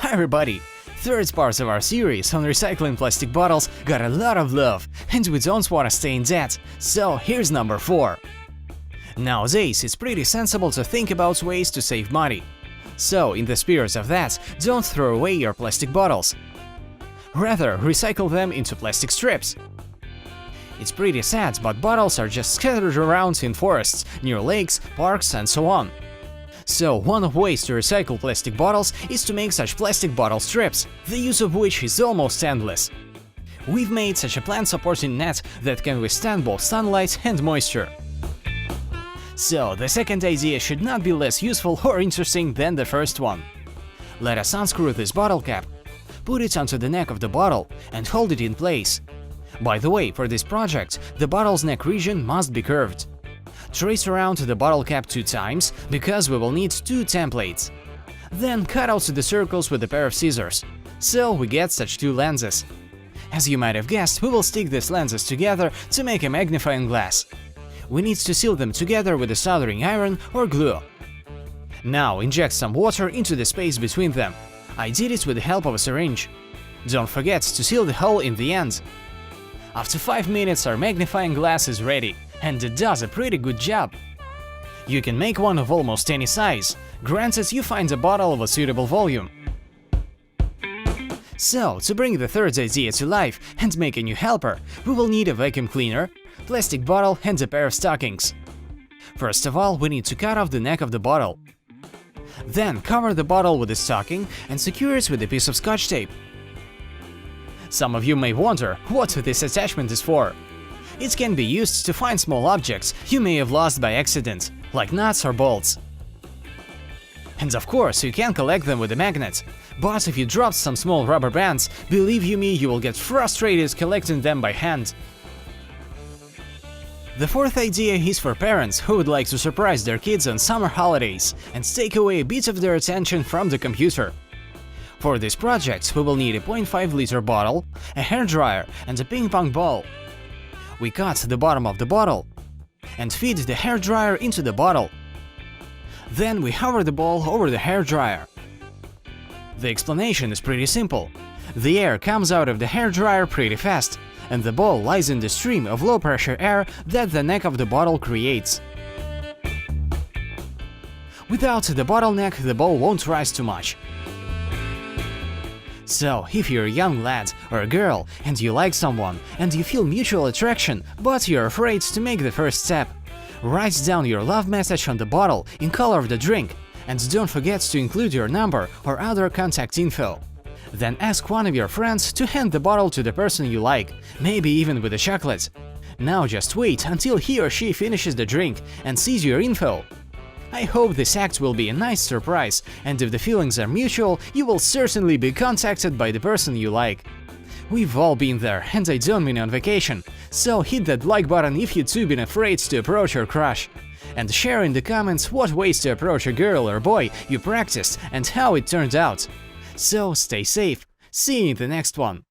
Hi everybody! Third part of our series on recycling plastic bottles got a lot of love, and we don't want to stay in debt, so here's number 4. Nowadays, it's pretty sensible to think about ways to save money. So, in the spirit of that, don't throw away your plastic bottles. Rather, recycle them into plastic strips. It's pretty sad, but bottles are just scattered around in forests, near lakes, parks, and so on. So, one of the ways to recycle plastic bottles is to make such plastic bottle strips, the use of which is almost endless. We've made such a plant-supporting net that can withstand both sunlight and moisture. So, the second idea should not be less useful or interesting than the first one. Let us unscrew this bottle cap, put it onto the neck of the bottle, and hold it in place. By the way, for this project, the bottle's neck region must be curved. Trace around the bottle cap 2 times, because we will need 2 templates. Then cut out the circles with a pair of scissors, so we get such 2 lenses. As you might have guessed, we will stick these lenses together to make a magnifying glass. We need to seal them together with a soldering iron or glue. Now inject some water into the space between them. I did it with the help of a syringe. Don't forget to seal the hole in the end. After 5 minutes, our magnifying glass is ready, and it does a pretty good job. You can make one of almost any size, granted you find a bottle of a suitable volume. So, to bring the third idea to life and make a new helper, we will need a vacuum cleaner, plastic bottle and a pair of stockings. First of all, we need to cut off the neck of the bottle. Then cover the bottle with a stocking and secure it with a piece of scotch tape. Some of you may wonder what this attachment is for. It can be used to find small objects you may have lost by accident, like nuts or bolts. And of course, you can collect them with a magnet, but if you dropped some small rubber bands, believe you me, you will get frustrated collecting them by hand. The fourth idea is for parents who would like to surprise their kids on summer holidays and take away a bit of their attention from the computer. For this project, we will need a 0.5-liter bottle, a hairdryer, and a ping-pong ball. We cut the bottom of the bottle and feed the hairdryer into the bottle. Then we hover the ball over the hairdryer. The explanation is pretty simple. The air comes out of the hairdryer pretty fast, and the ball lies in the stream of low-pressure air that the neck of the bottle creates. Without the bottleneck, the ball won't rise too much. So, if you're a young lad or a girl and you like someone and you feel mutual attraction, but you're afraid to make the first step, write down your love message on the bottle in color of the drink, and don't forget to include your number or other contact info. Then ask one of your friends to hand the bottle to the person you like, maybe even with a chocolate. Now just wait until he or she finishes the drink and sees your info. I hope this act will be a nice surprise, and if the feelings are mutual, you will certainly be contacted by the person you like. We've all been there, and I don't mean on vacation, so hit that like button if you too been afraid to approach your crush. And share in the comments what ways to approach a girl or boy you practiced and how it turned out. So stay safe, see you in the next one.